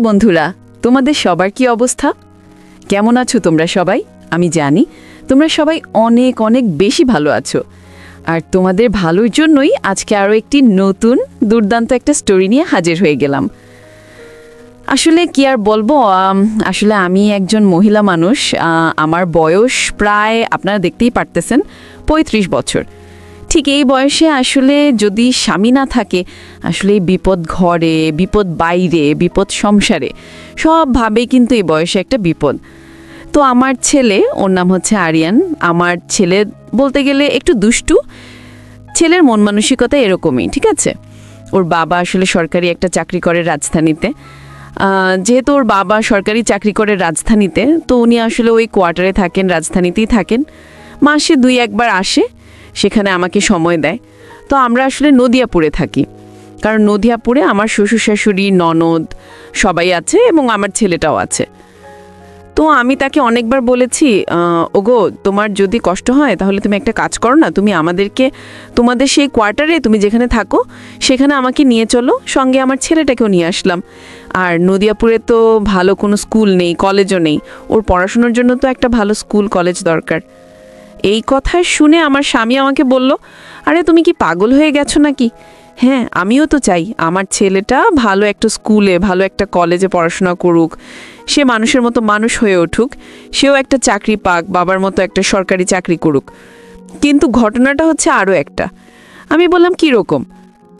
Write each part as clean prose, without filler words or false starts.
বন্ধুরা, তোমাদের সবার কি অবস্থা? কেমন আছো তোমরা সবাই? আমি জানি তোমরা সবাই অনেক অনেক বেশি ভালো আছো। আর তোমাদের ভালোর জন্যই আজকে আরও একটি নতুন দুর্দান্ত একটা স্টোরি নিয়ে হাজির হয়ে গেলাম। আসলে কি আর বলবো, আসলে আমি একজন মহিলা মানুষ। আমার বয়স প্রায় আপনারা দেখতেই পারতেছেন ৩৫ বছর। ঠিক এই বয়সে আসলে যদি স্বামী না থাকে, আসলে বিপদ ঘরে, বিপদ বাইরে, বিপদ সংসারে, সবভাবেই কিন্তু এই বয়সে একটা বিপদ। তো আমার ছেলে, ওর নাম হচ্ছে আরিয়ান। আমার ছেলে বলতে গেলে একটু দুষ্টু। ছেলের মন মানসিকতা এরকমই, ঠিক আছে? ওর বাবা আসলে সরকারি একটা চাকরি করে রাজধানীতে। যেহেতু ওর বাবা সরকারি চাকরি করে রাজধানীতে, তো উনি আসলে ওই কোয়ার্টারে থাকেন, রাজধানীতেই থাকেন। মাসে ২-১ বার আসে, সেখানে আমাকে সময় দেয়। তো আমরা আসলে নদিয়াপুরে থাকি, কারণ নদিয়াপুরে আমার শ্বশুর শাশুড়ি, ননদ সবাই আছে এবং আমার ছেলেটাও আছে। তো আমি তাকে অনেকবার বলেছি, ওগো তোমার যদি কষ্ট হয় তাহলে তুমি একটা কাজ করো না, তুমি আমাদেরকে তোমাদের সেই কোয়ার্টারে তুমি যেখানে থাকো সেখানে আমাকে নিয়ে চলো, সঙ্গে আমার ছেলেটাকেও নিয়ে আসলাম। আর নদিয়াপুরে তো ভালো কোনো স্কুল নেই, কলেজও নেই, ওর পড়াশোনার জন্য তো একটা ভালো স্কুল কলেজ দরকার। এই কথা শুনে আমার স্বামী আমাকে বলল, আরে তুমি কি পাগল হয়ে গেছো নাকি? হ্যাঁ, আমিও তো চাই আমার ছেলেটা ভালো একটা স্কুলে, ভালো একটা কলেজে পড়াশোনা করুক, সে মানুষের মতো মানুষ হয়ে উঠুক, সেও একটা চাকরি পাক, বাবার মতো একটা সরকারি চাকরি করুক। কিন্তু ঘটনাটা হচ্ছে আরও একটা। আমি বললাম, কী রকম?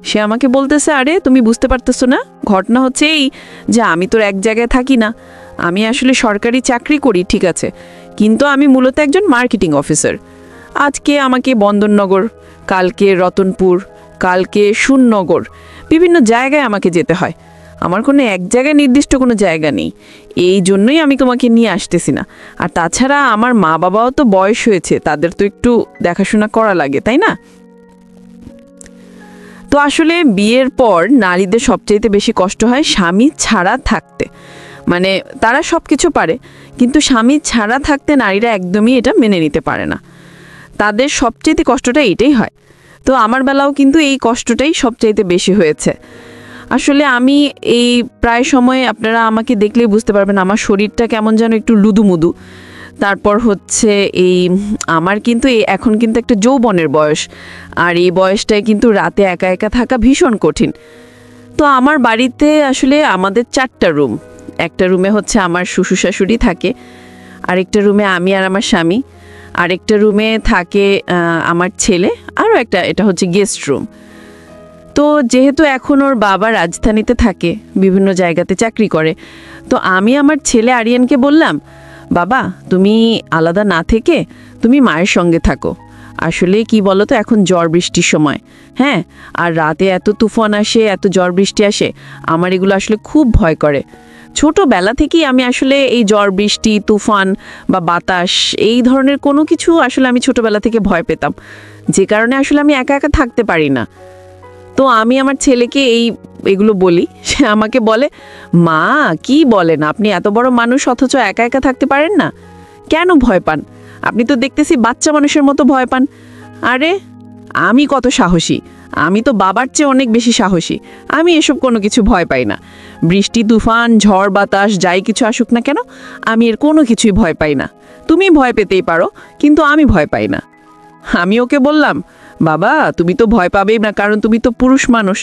সে আমাকে বলতেছে, আরে তুমি বুঝতে পারতেছো না, ঘটনা হচ্ছে এই যে আমি তোর এক জায়গায় থাকি না, আমি আসলে সরকারি চাকরি করি, ঠিক আছে, কিন্তু আমি মূলত একজন মার্কেটিং অফিসার। আজকে আমাকে বন্দরনগর, কালকে রতনপুর, কালকে সুননগর, বিভিন্ন জায়গায় আমাকে যেতে হয়। আমার কোনো এক জায়গায় নির্দিষ্ট কোনো জায়গা নেই, এই জন্যই আমি তোমাকে নিয়ে আসতেছি না। আর তাছাড়া আমার মা বাবাও তো বয়স হয়েছে, তাদের তো একটু দেখাশোনা করা লাগে, তাই না? তো আসলে বিয়ের পর নারীদের সবচাইতে বেশি কষ্ট হয় স্বামী ছাড়া থাকতে। মানে তারা সব কিছু পারে, কিন্তু স্বামী ছাড়া থাকতে নারীরা একদমই এটা মেনে নিতে পারে না। তাদের সবচাইতে কষ্টটা এটাই হয়। তো আমার বেলাও কিন্তু এই কষ্টটাই সবচাইতে বেশি হয়েছে। আসলে আমি এই প্রায় সময় আপনারা আমাকে দেখলেই বুঝতে পারবেন আমার শরীরটা কেমন যেন একটু লুদুমুদু। তারপর হচ্ছে আমার কিন্তু এখন কিন্তু একটা যৌবনের বয়স, আর এই বয়সটায় কিন্তু রাতে একা একা থাকা ভীষণ কঠিন। তো আমার বাড়িতে আসলে আমাদের 4টা রুম। একটা রুমে হচ্ছে আমার শ্বশুর শাশুড়ি থাকে, আরেকটা রুমে আমি আর আমার স্বামী, আরেকটা রুমে থাকে আমার ছেলে, আরও একটা, এটা হচ্ছে গেস্ট রুম। তো যেহেতু এখন ওর বাবা রাজধানীতে থাকে, বিভিন্ন জায়গাতে চাকরি করে, তো আমি আমার ছেলে আরিয়ানকে বললাম, বাবা তুমি আলাদা না থেকে তুমি মায়ের সঙ্গে থাকো। আসলে কি বলো তো, এখন ঝড় বৃষ্টির সময়, হ্যাঁ, আর রাতে এত তুফান আসে, এত ঝড় বৃষ্টি আসে, আমার এগুলো আসলে খুব ভয় করে। ছোটোবেলা থেকেই আমি আসলে এই ঝড় বৃষ্টি, তুফান বা বাতাস, এই ধরনের কোনো কিছু আসলে আমি ছোটোবেলা থেকে ভয় পেতাম, যে কারণে আসলে আমি একা একা থাকতে পারি না। তো আমি আমার ছেলেকে এগুলো বলি, সে আমাকে বলে, মা কি বলেন আপনি, এত বড় মানুষ অথচ একা একা থাকতে পারেন না, কেন ভয় পান? আপনি তো দেখতেছি বাচ্চা মানুষের মতো ভয় পান। আরে আমি কত সাহসী, আমি তো বাবার চেয়ে অনেক বেশি সাহসী, আমি এসব কোনো কিছু ভয় পাই না। বৃষ্টি, তুফান, ঝড় বাতাস যাই কিছু আসুক না কেন, আমি এর কোনো কিছুই ভয় পাই না। তুমি ভয় পেতেই পারো, কিন্তু আমি ভয় পাই না। আমি ওকে বললাম, বাবা তুমি তো ভয় পাবেই না, কারণ তুমি তো পুরুষ মানুষ,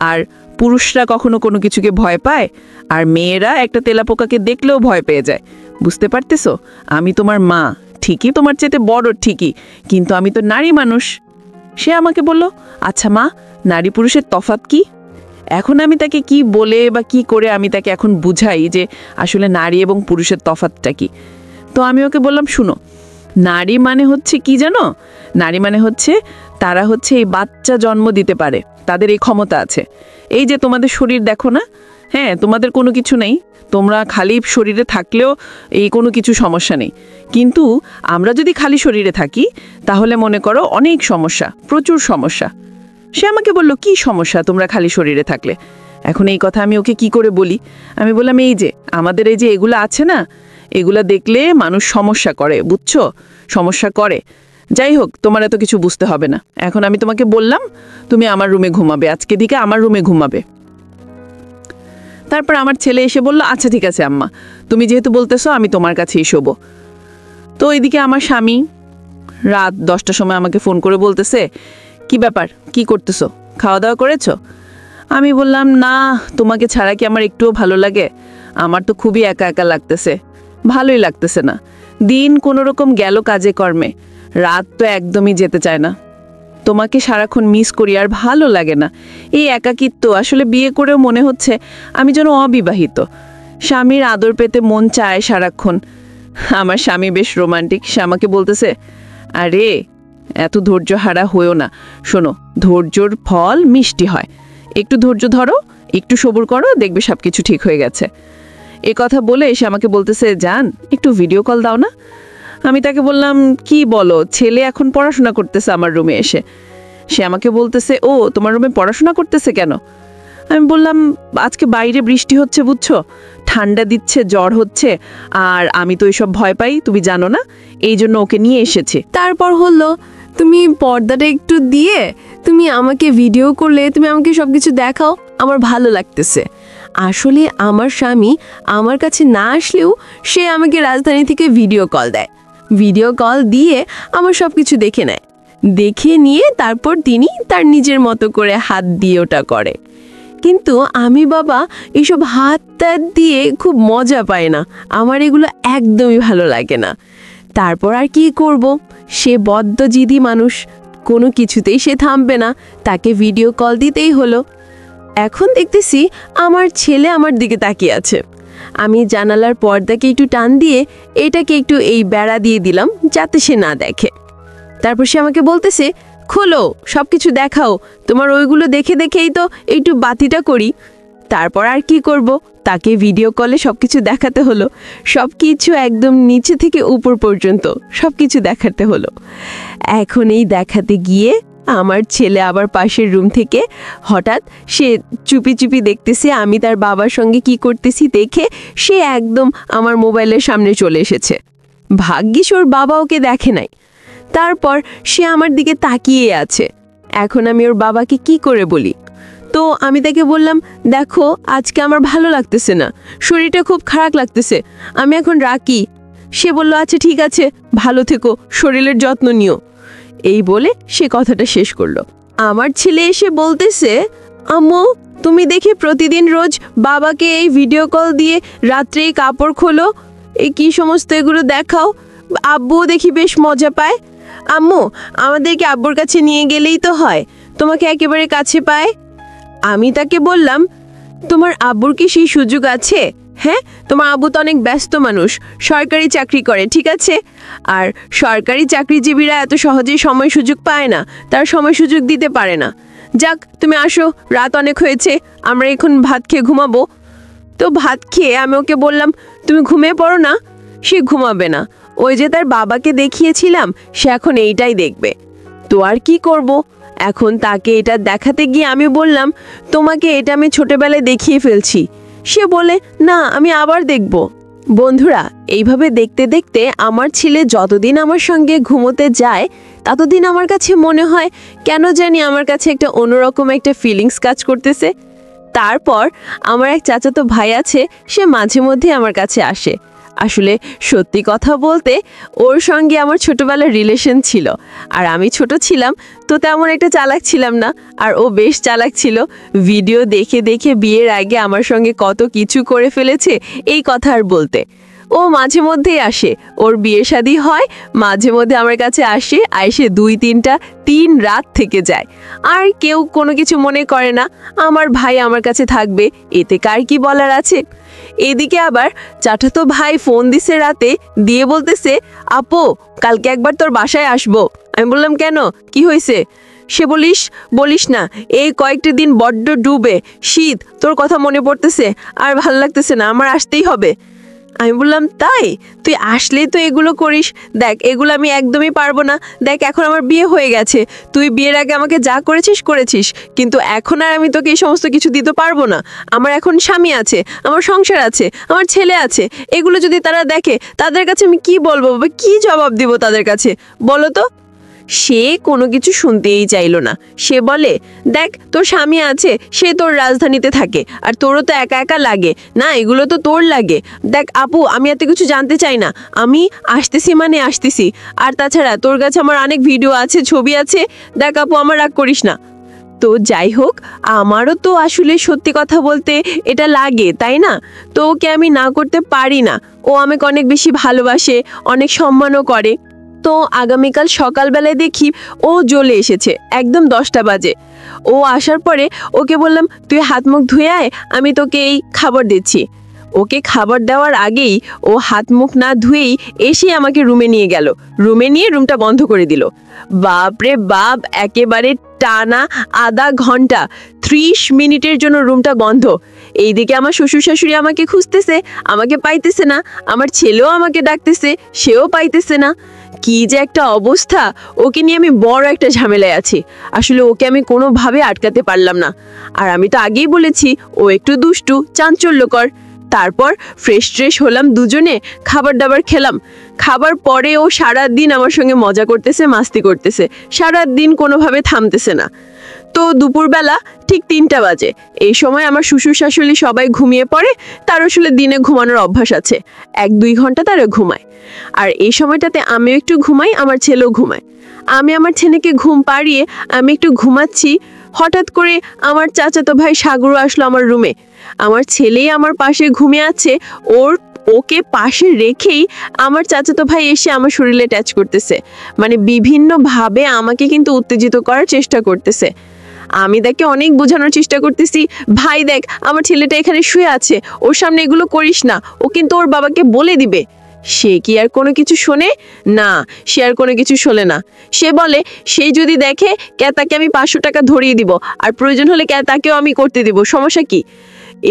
আর পুরুষরা কখনো কোনো কিছুকে ভয় পায়, আর মেয়েরা একটা তেলাপোকাকে দেখলেও ভয় পেয়ে যায়। বুঝতে পারতেছো? আমি তোমার মা, ঠিকই তোমার চেয়ে বড় ঠিকই, কিন্তু আমি তো নারী মানুষ। সে আমাকে বলল, আচ্ছা মা, নারী পুরুষের তফাৎ কি? এখন আমি তাকে কি বলে বা কি করে আমি তাকে এখন বুঝাই যে আসলে নারী এবং পুরুষের তফাৎটা কি? তো আমি ওকে বললাম, শুনো, নারী মানে হচ্ছে কি জানো? নারী মানে হচ্ছে তারা হচ্ছে এই বাচ্চা জন্ম দিতে পারে, তাদের এই ক্ষমতা আছে। এই যে তোমাদের শরীর দেখো না, হ্যাঁ, তোমাদের কোনো কিছু নেই, তোমরা খালি শরীরে থাকলেও এই কোনো কিছু সমস্যা নেই, কিন্তু আমরা যদি খালি শরীরে থাকি তাহলে মনে করো অনেক সমস্যা, প্রচুর সমস্যা। সে আমাকে বলল, কি সমস্যা তোমরা খালি শরীরে থাকলে? এখন এই কথা আমি ওকে কি করে বলি? আমি বললাম, এই যে আমাদের এই যে এগুলো আছে না, এগুলা দেখলে মানুষ সমস্যা করে, বুঝছো, সমস্যা করে। যাই হোক, তোমার এত কিছু বুঝতে হবে না। এখন আমি তোমাকে বললাম তুমি আমার রুমে ঘুমাবে, আজকে দিকে আমার রুমে ঘুমাবে। তারপর আমার ছেলে এসে বলল, আচ্ছা ঠিক আছে আম্মা, তুমি যেহেতু বলতেছো আমি তোমার কাছেই শোবো। তো এদিকে আমার স্বামী রাত 10টার সময় আমাকে ফোন করে বলতেছে, কি ব্যাপার, কি করতেছো, খাওয়া দাওয়া করেছো? আমি বললাম, না, তোমাকে ছাড়া কি আমার একটুও ভালো লাগে? আমার তো খুবই একা একা লাগতেছে, ভালোই লাগতেছে না। দিন কোনো রকম গেল কাজে কর্মে, রাত তো একদমই যেতে চায় না। তোমাকে সারাক্ষণ মিস করি, আর ভালো লাগে না। এই একাকিত্ব, আসলে বিয়ে করেও মনে হচ্ছে আমি যেন অবিবাহিত। স্বামীর আদর পেতে মন চায় সারাক্ষণ। আমার স্বামী বেশ রোমান্টিক, সে আমাকে বলতেছে, আরে এত ধৈর্যহারা হয়েও না, শোনো, ধৈর্যর ফল মিষ্টি হয়, একটু ধৈর্য ধরো, একটু সবুর করো, দেখবে সব কিছু ঠিক হয়ে গেছে। এ কথা বলে এসে আমাকে বলতেছে, জান একটু ভিডিও কল দাও না। আমি তাকে বললাম, কি বলো, ছেলে এখন পড়াশোনা করতেছে আমার রুমে এসে। সে আমাকে বলতেছে, ও তোমার রুমে পড়াশোনা করতেছে কেন? আমি বললাম, আজকে বাইরে বৃষ্টি হচ্ছে বুঝছো, ঠান্ডা দিচ্ছে, জ্বর হচ্ছে, আর আমি তো এসব ভয় পাই, তুমি জানো না, এই জন্য ওকে নিয়ে এসেছি। তারপর হলো, তুমি পর্দাটা একটু দিয়ে তুমি আমাকে ভিডিও করলে, তুমি আমাকে সব কিছু দেখাও, আমার ভালো লাগতেছে। আসলে আমার স্বামী আমার কাছে না আসলেও সে আমাকে রাজধানী থেকে ভিডিও কল দেয়। ভিডিও কল দিয়ে আমার সব কিছু দেখে নেয়, দেখে নিয়ে তারপর তিনি তার নিজের মতো করে হাত দিয়ে ওটা করে। কিন্তু আমি বাবা এসব হাত টাত দিয়ে খুব মজা পাই না, আমার এগুলো একদমই ভালো লাগে না। তারপর আর কি করব, সে বড্ড জিদি মানুষ, কোনো কিছুতেই সে থামবে না, তাকে ভিডিও কল দিতেই হলো। এখন দেখতেছি আমার ছেলে আমার দিকে তাকিয়ে আছে। আমি জানালার পর্দাকে একটু টান দিয়ে এটাকে একটু এই বেড়া দিয়ে দিলাম যাতে সে না দেখে। তারপর সে আমাকে বলতেছে, খোলো, সব কিছু দেখাও, তোমার ওইগুলো দেখে দেখেই তো একটু বাতিটা করি। তারপর আর কি করব, তাকে ভিডিও কলে সব কিছু দেখাতে হলো, সব কিছু একদম নিচে থেকে উপর পর্যন্ত সব কিছু দেখাতে হলো। এখন এই দেখাতে গিয়ে আমার ছেলে আবার পাশের রুম থেকে হঠাৎ সে চুপি চুপি দেখতেছে আমি তার বাবার সঙ্গে কি করতেছি, দেখে সে একদম আমার মোবাইলের সামনে চলে এসেছে। ভাগ্যিস ওর বাবা ওকে দেখে নাই। তারপর সে আমার দিকে তাকিয়ে আছে। এখন আমি ওর বাবাকে কি করে বলি? তো আমি তাকে বললাম, দেখো আজকে আমার ভালো লাগতেছে না, শরীরটা খুব খারাপ লাগতেছে, আমি এখন রাখি। সে বলল, আচ্ছা ঠিক আছে, ভালো থেকো, শরীরের যত্ন নিও। এই বলে সে কথাটা শেষ করলো। আমার ছেলে এসে বলতেছে, আম্মু তুমি দেখি প্রতিদিন রোজ বাবাকে এই ভিডিও কল দিয়ে রাত্রেই কাপড় খোলো, এই কি সমস্ত এগুলো দেখাও, আব্বুও দেখি বেশ মজা পায়। আম্মু আমাদেরকে আব্বুর কাছে নিয়ে গেলেই তো হয়, তোমাকে একেবারে কাছে পায়। আমি তাকে বললাম, তোমার আব্বুর কি সেই সুযোগ আছে? হ্যাঁ, তোমার আব্বু তো অনেক ব্যস্ত মানুষ, সরকারি চাকরি করে, ঠিক আছে, আর সরকারি চাকরিজীবীরা এত সহজেই সময় সুযোগ পায় না, তারা সময় সুযোগ দিতে পারে না। যাক তুমি আসো, রাত অনেক হয়েছে, আমরা এখন ভাত খেয়ে ঘুমাবো। তো ভাত খেয়ে আমি ওকে বললাম, তুমি ঘুমিয়ে পড়ো না। সে ঘুমাবে না, ওই যে তার বাবাকে দেখিয়েছিলাম সে এখন এইটাই দেখবে। তো আর কি করব, এখন তাকে এটা দেখাতে গিয়ে আমি বললাম, তোমাকে এটা আমি ছোটবেলায় দেখিয়ে ফেলছি। সে বলে, না আমি আবার দেখব। বন্ধুরা, এইভাবে দেখতে দেখতে আমার ছেলে যতদিন আমার সঙ্গে ঘুমোতে যায় ততদিন আমার কাছে মনে হয় কেন জানি আমার কাছে একটা অন্যরকম একটা ফিলিংস কাজ করতেছে। তারপর আমার এক চাচাতো ভাই আছে, সে মাঝে মধ্যে আমার কাছে আসে। আসলে সত্যি কথা বলতে ওর সঙ্গে আমার ছোটবেলার রিলেশন ছিল, আর আমি ছোট ছিলাম তো তেমন একটা চালাক ছিলাম না, আর ও বেশ চালাক ছিল। ভিডিও দেখে দেখে বিয়ের আগে আমার সঙ্গে কত কিছু করে ফেলেছে এই কথা আর বলতে। ও মাঝে মধ্যেই আসে, ওর বিয়ে শাদী হয়, মাঝে মধ্যে আমার কাছে আসে, এসে 2-3 রাত থেকে যায়, আর কেউ কোনো কিছু মনে করে না। আমার ভাই আমার কাছে থাকবে, এতে কার কি বলার আছে? এদিকে আবার চাচাতো ভাই ফোন দিছে রাতে, দিয়ে বলতেছে, আপু কালকে একবার তোর বাসায় আসবো। আমি বললাম, কেন, কি হয়েছে? সে বলিস না, এই কয়েকটা দিন বড্ড ডুবে শীত, তোর কথা মনে পড়তেছে, আর ভালো লাগতেছে না, আমার আসতেই হবে। আমি বললাম, তাই? তুই আসলেই তো এগুলো করিস, দেখ এগুলো আমি একদমই পারবো না। দেখ এখন আমার বিয়ে হয়ে গেছে, তুই বিয়ের আগে আমাকে যা করেছিস, কিন্তু এখন আর আমি তোকে এই সমস্ত কিছু দিতে পারবো না। আমার এখন স্বামী আছে, আমার সংসার আছে, আমার ছেলে আছে, এগুলো যদি তারা দেখে তাদের কাছে আমি কি বলবো বা কি জবাব দিব তাদের কাছে, বলো তো? সে কোনো কিছু শুনতেই চাইলো না। সে বলে, দেখ তোর স্বামী আছে, সে তোর রাজধানীতে থাকে, আর তোরও তো একা একা লাগে না, এগুলো তো তোর লাগে। দেখ আপু, আমি এত কিছু জানতে চাই না, আমি আসতেছি মানে আসতেছি। আর তাছাড়া তোর কাছে আমার অনেক ভিডিও আছে, ছবি আছে, দেখ আপু আমার রাগ করিস না। তো যাই হোক, আমারও তো আসলে সত্যি কথা বলতে এটা লাগে, তাই না? তো ওকে আমি না করতে পারি না। ও আমাকে অনেক বেশি ভালোবাসে, অনেক সম্মানও করে। তো আগামীকাল সকালবেলায় দেখি ও চলে এসেছে, একদম 10টা বাজে। ও আসার পরে ওকে বললাম, তুই হাত মুখ ধুয়ে আয়, আমি তোকে এই খাবার দিচ্ছি। ওকে খাবার দেওয়ার আগেই ও হাত মুখ না ধুয়েই এসে আমাকে রুমে নিয়ে গেল। রুমে নিয়ে রুমটা বন্ধ করে দিল। বাপরে বাপ, একেবারে টানা আধা ঘন্টা 30 মিনিটের জন্য রুমটা বন্ধ। এইদিকে আমার শ্বশুর শাশুড়ি আমাকে খুঁজতেছে, আমাকে পাইতেছে না। আমার ছেলেও আমাকে ডাকতেছে, সেও পাইতেছে না। কি যে একটা অবস্থা! ওকে নিয়ে আমি বড় একটা ঝামেলায় আছি। আসলে ওকে আমি কোনোভাবে আটকাতে পারলাম না। আর আমি তো আগেই বলেছি ও একটু দুষ্টু, চাঞ্চল্যকর। তারপর ফ্রেশ হলাম দুজনে, খাবার দাবার খেলাম। খাবার পরে ও সারাদিন আমার সঙ্গে মজা করতেছে, মাস্তি করতেছে, সারাদিন কোনোভাবে থামতেছে না। তো দুপুরবেলা ঠিক 3টা বাজে। এই সময় আমার শ্বশুর শাশুড়ি সবাই ঘুমিয়ে পড়ে। তার আসলে দিনে ঘুমানোর অভ্যাস আছে, 1-2 ঘন্টা তারা ঘুমায়। আর এই সময়টাতে আমিও একটু ঘুমাই, আমার ছেলেও ঘুমায়। আমি আমার ছেলেকে ঘুম পাড়িয়ে আমি একটু ঘুমাচ্ছি, হঠাৎ করে আমার চাচাতো ভাই সাগর আসলো আমার রুমে। আমার ছেলেই আমার পাশে ঘুমিয়ে আছে, ওকে পাশে রেখেই আমার চাচাতো ভাই এসে আমার শরীরে টাচ করতেছে। মানে বিভিন্নভাবে আমাকে কিন্তু উত্তেজিত করার চেষ্টা করতেছে। আমি তাকে অনেক বোঝানোর চেষ্টা করতেছি, ভাই দেখ আমার ছেলেটা এখানে শুয়ে আছে, ওর সামনে এগুলো করিস না, ও কিন্তু ওর বাবাকে বলে দিবে। সে কি আর কোনো কিছু শোনে? না, সে আর কোনো কিছু শোনে না। সে বলে, সে যদি দেখে তাকে আমি 500 টাকা ধরিয়ে দিব, আর প্রয়োজন হলে তাকেও আমি করতে দিব, সমস্যা কি?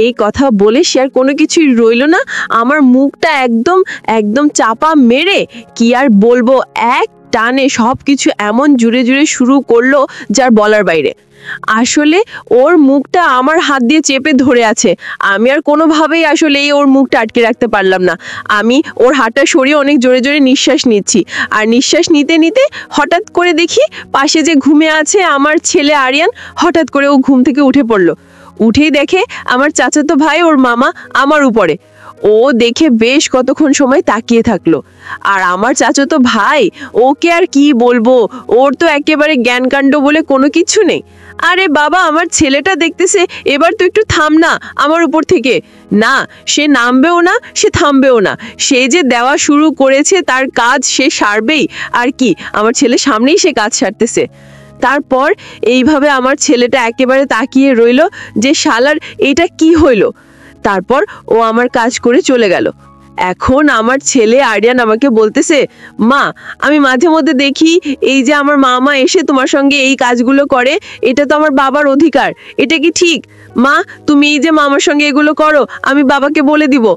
এই কথা বলে সে আর কোনো কিছুই রইল না। আমার মুখটা একদম একদম চাপা মেরে কি আর বলবো, এক টানে সব কিছু এমন জুড়ে শুরু করলো যার বলার বাইরে। আসলে ওর মুখটা আমার হাত দিয়ে চেপে ধরে আছে। আমি আর কোনোভাবেই আসলে ওর মুখটা আটকে রাখতে পারলাম না। আমি ওর হাতটা সরিয়ে অনেক জোরে নিঃশ্বাস নিচ্ছি। আর নিঃশ্বাস নিতে হঠাৎ করে দেখি পাশে যে ঘুমিয়ে আছে আমার ছেলে আরিয়ান, হঠাৎ করে ও ঘুম থেকে উঠে পড়লো। উঠেই দেখে আমার চাচাতো ভাই ওর মামা আমার উপরে। ও দেখে বেশ কতক্ষণ সময় তাকিয়ে থাকলো। আর আমার চাচাতো ভাই, ওকে আর কি বলবো, ওর তো একেবারে জ্ঞানকাণ্ড বলে কোনো কিছু নেই। আরে বাবা, আমার ছেলেটা দেখতেছে, এবার তো একটু থাম না আমার উপর থেকে। না, সে নামবেও না, সে থামবেও না। সে যে দেওয়া শুরু করেছে তার কাজ সে সারবেই। আর কি, আমার ছেলে সামনেই সে কাজ সারতেছে। তারপর এইভাবে আমার ছেলেটা একেবারে তাকিয়ে রইল যে শালার এটা কি হইলো। তারপর ও আমার কাজ করে চলে গেল। এখন আমার ছেলে আরিয়ান আমাকে বলতেছে, মা আমি মাঝে মধ্যে দেখি এই যে আমার মামা এসে তোমার সঙ্গে এই কাজগুলো করে, এটা তো আমার বাবার অধিকার, এটা কি ঠিক? মা তুমি এই যে মামার সঙ্গে এগুলো করো, আমি বাবাকে বলে দিব।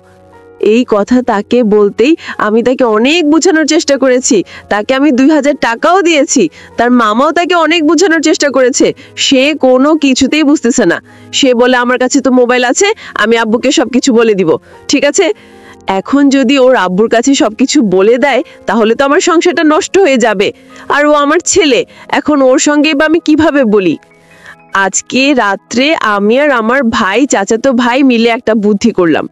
এই কথা তাকে বলতেই আমি তাকে অনেক বোঝানোর চেষ্টা করেছি। তাকে আমি 2000 টাকাও দিয়েছি। তার মামাও তাকে অনেক বোঝানোর চেষ্টা করেছে। সে কোনো কিছুতেই বুঝতেছে না। সে বলে, আমার কাছে তো মোবাইল আছে, আমি আব্বুকে সবকিছু বলে দিব। ঠিক আছে, এখন যদি ওর আব্বুর কাছে সবকিছু বলে দেয় তাহলে তো আমার সংসারটা নষ্ট হয়ে যাবে। আর ও আমার ছেলে, এখন ওর সঙ্গে বা আমি কিভাবে বলি? আজকে রাত্রে আমি আর আমার ভাই, চাচাতো ভাই মিলে একটা বুদ্ধি করলাম।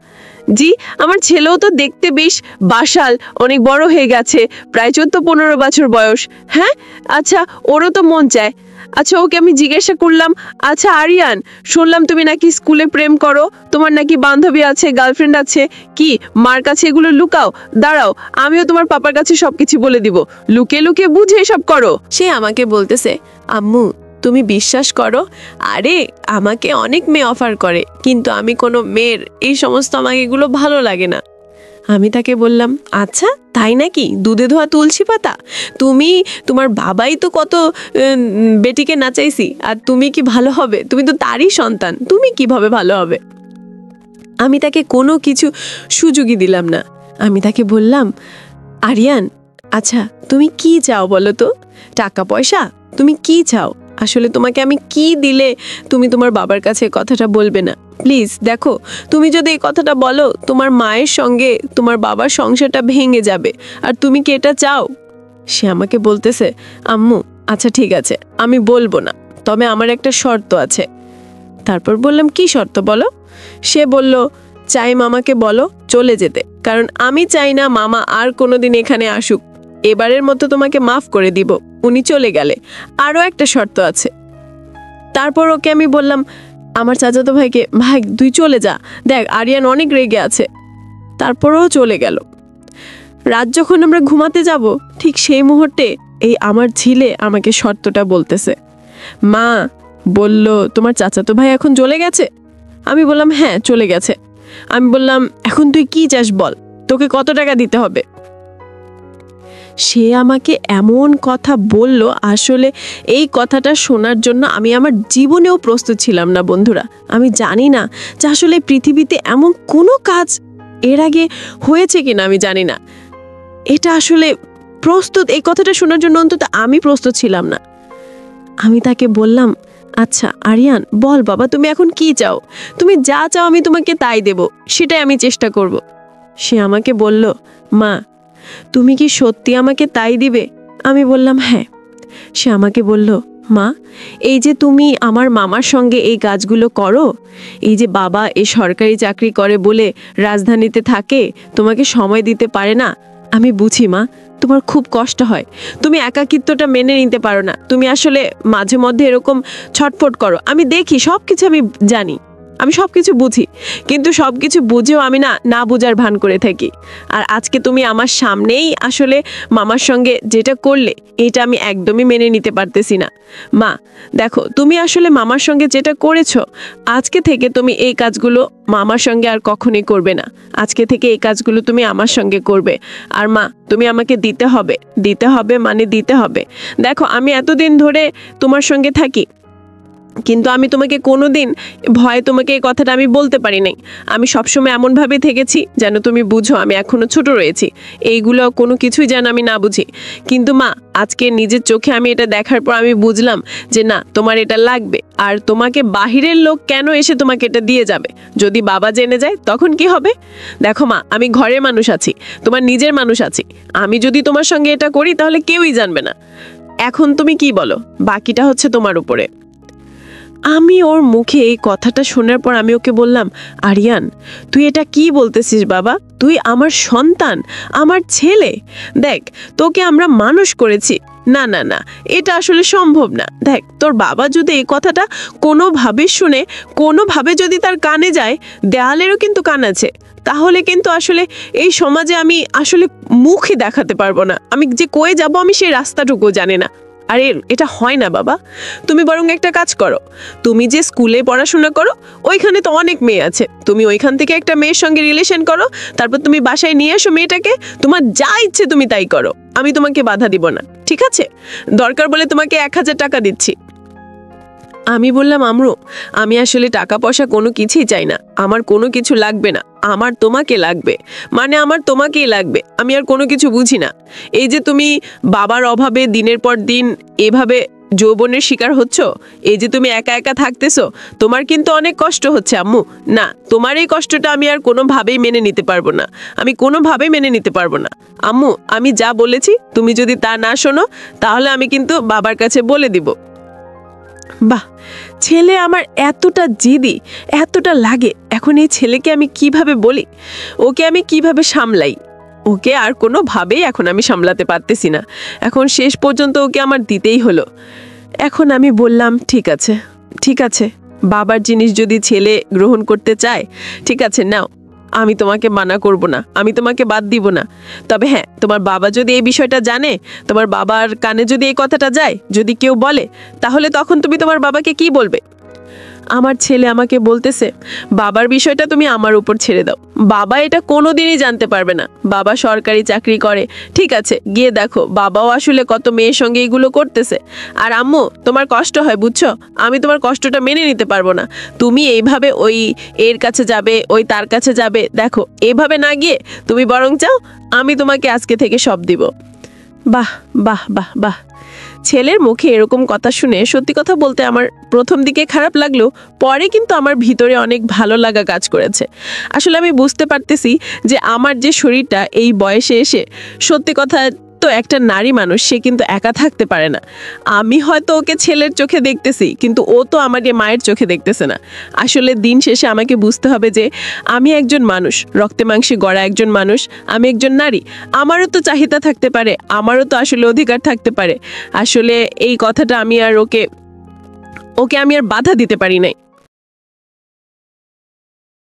জি, আমার ছেলেও তো দেখতে বেশ বাসাল, অনেক বড় হয়ে গেছে, প্রায় 14-15 বছর বয়স। হ্যাঁ, আচ্ছা ওরও তো মন চায়। আচ্ছা ওকে আমি জিজ্ঞাসা করলাম, আচ্ছা আরিয়ান, শুনলাম তুমি নাকি স্কুলে প্রেম করো, তোমার নাকি বান্ধবী আছে, গার্লফ্রেন্ড আছে, কি মার কাছে এগুলো লুকাও? দাঁড়াও, আমিও তোমার পাপার কাছে সবকিছু বলে দিব, লুকিয়ে বুঝে সব করো। সে আমাকে বলতেছে, আম্মু তুমি বিশ্বাস করো, আরে আমাকে অনেক মেয়ে অফার করে, কিন্তু আমি কোনো মেয়ের এই সমস্ত, আমাকে এগুলো ভালো লাগে না। আমি তাকে বললাম, আচ্ছা তাই নাকি? দুধে ধোয়া তুলসী পাতা? তোমার বাবাই তো কত বেটিকে নাচাইছি, আর তুমি কি ভালো হবে? তুমি তো তারই সন্তান, তুমি কিভাবে ভালো হবে? আমি তাকে কোনো কিছু সুযোগই দিলাম না। আমি তাকে বললাম, আরিয়ান আচ্ছা তুমি কি চাও বলো তো? টাকা পয়সা? তুমি কি চাও? আসলে তোমাকে আমি কি দিলে তুমি তোমার বাবার কাছে কথাটা বলবে না? প্লিজ দেখো, তুমি যদি এই কথাটা বলো তোমার মায়ের সঙ্গে তোমার বাবার সংসারটা ভেঙে যাবে। আর তুমি কি এটা চাও? সে আমাকে বলতেছে, আম্মু আচ্ছা ঠিক আছে, আমি বলবো না, তবে আমার একটা শর্ত আছে। তারপর বললাম, কি শর্ত বলো? সে বলল, চাই মামাকে বলো চলে যেতে, কারণ আমি চাই না মামা আর কোনোদিন এখানে আসুক। এবারের মতো তোমাকে মাফ করে দিব, উনি চলে গেলে। আরও একটা শর্ত আছে। তারপর ওকে আমি বললাম, আমার চাচাতো ভাইকে, ভাই তুই চলে যা, দেখ আরিয়ান অনেক রেগে আছে। তারপরও চলে গেল। রাত যখন আমরা ঘুমাতে যাব, ঠিক সেই মুহূর্তে এই আমার ঝিলে আমাকে শর্তটা বলতেছে। মা বলল, তোমার চাচাতো ভাই এখন চলে গেছে? আমি বললাম, হ্যাঁ চলে গেছে। আমি বললাম, এখন তুই কি চাস বল, তোকে কত টাকা দিতে হবে? সে আমাকে এমন কথা বলল, আসলে এই কথাটা শোনার জন্য আমি আমার জীবনেও প্রস্তুত ছিলাম না বন্ধুরা। আমি জানি না যে আসলে পৃথিবীতে এমন কোনো কাজ এর আগে হয়েছে কিনা, আমি জানি না। এটা আসলে প্রস্তুত, এই কথাটা শোনার জন্য অন্তত আমি প্রস্তুত ছিলাম না। আমি তাকে বললাম, আচ্ছা আরিয়ান বল বাবা, তুমি এখন কি চাও? তুমি যা চাও আমি তোমাকে তাই দেব, সেটাই আমি চেষ্টা করব। সে আমাকে বলল, মা তুমি কি সত্যি আমাকে তাই দিবে? আমি বললাম, হ্যাঁ। সে আমাকে বলল, মা এই যে তুমি আমার মামার সঙ্গে এই কাজগুলো করো, এই যে বাবা এই সরকারি চাকরি করে বলে রাজধানীতে থাকে, তোমাকে সময় দিতে পারে না, আমি বুঝি মা, তোমার খুব কষ্ট হয়, তুমি একাকিত্বটা মেনে নিতে পারো না, তুমি আসলে মাঝে মধ্যে এরকম ছটফট করো, আমি দেখি, সব কিছু আমি জানি, আমি সব কিছু বুঝি, কিন্তু সব কিছু বুঝেও আমি না বোঝার ভান করে থাকি। আর আজকে তুমি আমার সামনেই আসলে মামার সঙ্গে যেটা করলে, এটা আমি একদমই মেনে নিতে পারতেছি না। মা দেখো, তুমি আসলে মামার সঙ্গে যেটা করেছো, আজকে থেকে তুমি এই কাজগুলো মামার সঙ্গে আর কখনোই করবে না। আজকে থেকে এই কাজগুলো তুমি আমার সঙ্গে করবে। আর মা তুমি আমাকে দিতে হবে মানে দিতে হবে। দেখো আমি এতদিন ধরে তোমার সঙ্গে থাকি, কিন্তু আমি তোমাকে কোনোদিন ভয়ে তোমাকে এই কথাটা আমি বলতে পারি নাই। আমি সবসময় এমনভাবে থেকেছি যেন তুমি বুঝো আমি এখনো ছোট রয়েছি, এইগুলো কোনো কিছুই যেন আমি না বুঝি। কিন্তু মা আজকে নিজের চোখে আমি এটা দেখার পর আমি বুঝলাম যে না, তোমার এটা লাগবে। আর তোমাকে বাহিরের লোক কেন এসে তোমাকে এটা দিয়ে যাবে? যদি বাবা জেনে যায় তখন কি হবে? দেখো মা, আমি ঘরের মানুষ আছি, তোমার নিজের মানুষ আছি, আমি যদি তোমার সঙ্গে এটা করি তাহলে কেউই জানবে না। এখন তুমি কি বলো, বাকিটা হচ্ছে তোমার উপরে। আমি ওর মুখে এই কথাটা শোনার পর আমি ওকে বললাম, আরিয়ান তুই এটা কি বলতেছিস বাবা? তুই আমার সন্তান, আমার ছেলে, দেখ তোকে আমরা মানুষ করেছি। না না না, এটা আসলে সম্ভব না। দেখ তোর বাবা যদি এই কথাটা কোনোভাবে শুনে, কোনোভাবে যদি তার কানে যায়, দেয়ালেরও কিন্তু কান আছে, তাহলে কিন্তু আসলে এই সমাজে আমি আসলে মুখই দেখাতে পারবো না। আমি যে কয়ে যাব আমি সেই রাস্তাটুকু জানি না। আরে এটা হয় না বাবা, তুমি বরং একটা কাজ করো, তুমি যে স্কুলে পড়াশোনা করো ওইখানে তো অনেক মেয়ে আছে, তুমি ওইখান থেকে একটা মেয়ের সঙ্গে রিলেশন করো, তারপর তুমি বাসায় নিয়ে আসো মেয়েটাকে, তোমার যা ইচ্ছে তুমি তাই করো, আমি তোমাকে বাধা দিব না, ঠিক আছে? দরকার বলে তোমাকে 1000 টাকা দিচ্ছি। আমি বললাম, আমরু আমি আসলে টাকা পয়সা কোনো কিছুই চাই না, আমার কোনো কিছু লাগবে না, আমার তোমাকে লাগবে, মানে আমার তোমাকেই লাগবে, আমি আর কোনো কিছু বুঝি না। এই যে তুমি বাবার অভাবে দিনের পর দিন এভাবে যৌবনের শিকার হচ্ছ, এই যে তুমি একা একা থাকতেছো, তোমার কিন্তু অনেক কষ্ট হচ্ছে আম্মু। না, তোমার এই কষ্টটা আমি আর কোনোভাবেই মেনে নিতে পারবো না, আমি কোনোভাবেই মেনে নিতে পারবো না। আম্মু আমি যা বলেছি তুমি যদি তা না শোনো তাহলে আমি কিন্তু বাবার কাছে বলে দিব। বাহ, ছেলে আমার এতটা জিদি, এতটা লাগে, এখন এই ছেলেকে আমি কিভাবে বলি, ওকে আমি কিভাবে সামলাই? ওকে আর কোনোভাবেই এখন আমি সামলাতে পারতেছি না, এখন শেষ পর্যন্ত ওকে আমার দিতেই হলো। এখন আমি বললাম, ঠিক আছে, বাবার জিনিস যদি ছেলে গ্রহণ করতে চায়, ঠিক আছে নাও, আমি তোমাকে মানা করব না, আমি তোমাকে বাদ দিব না। তবে হ্যাঁ, তোমার বাবা যদি এই বিষয়টা জানে, তোমার বাবার কানে যদি এই কথাটা যায়, যদি কেউ বলে, তাহলে তখন তুমি তোমার বাবাকে কি বলবে? আমার ছেলে আমাকে বলতেছে, বাবার বিষয়টা তুমি আমার উপর ছেড়ে দাও, বাবা এটা কোনোদিনই জানতে পারবে না, বাবা সরকারি চাকরি করে, ঠিক আছে গিয়ে দেখো বাবাও আসলে কত মেয়ের সঙ্গে এগুলো করতেছে। আর আম্মু তোমার কষ্ট হয় বুঝছো, আমি তোমার কষ্টটা মেনে নিতে পারবো না, তুমি এইভাবে ওই এর কাছে যাবে, ওই তার কাছে যাবে, দেখো এইভাবে না গিয়ে তুমি বরং চাও আমি তোমাকে আজকে থেকে সব দিব। বাহ বাহ বাহ বাহ, ছেলের মুখে এরকম কথা শুনে সত্যি কথা বলতে আমার প্রথম দিকে খারাপ লাগলেও পরে কিন্তু আমার ভিতরে অনেক ভালো লাগা কাজ করেছে। আসলে আমি বুঝতে পারতেছি যে আমার যে শরীরটা এই বয়সে এসে সত্যি কথা তো একটা নারী মানুষ, সে কিন্তু একা থাকতে পারে না। আমি হয়তো ওকে ছেলের চোখে দেখতেছি, কিন্তু ও তো আমাকে মায়ের চোখে দেখতেছে না। আসলে দিন শেষে আমাকে বুঝতে হবে যে আমি একজন মানুষ, রক্তে মাংসে গড়া একজন মানুষ, আমি একজন নারী। আমারও তো চাহিদা থাকতে পারে, আমারও তো আসলে অধিকার থাকতে পারে। আসলে এই কথাটা আমি আর ওকে আমি আর বাধা দিতে পারি নাই।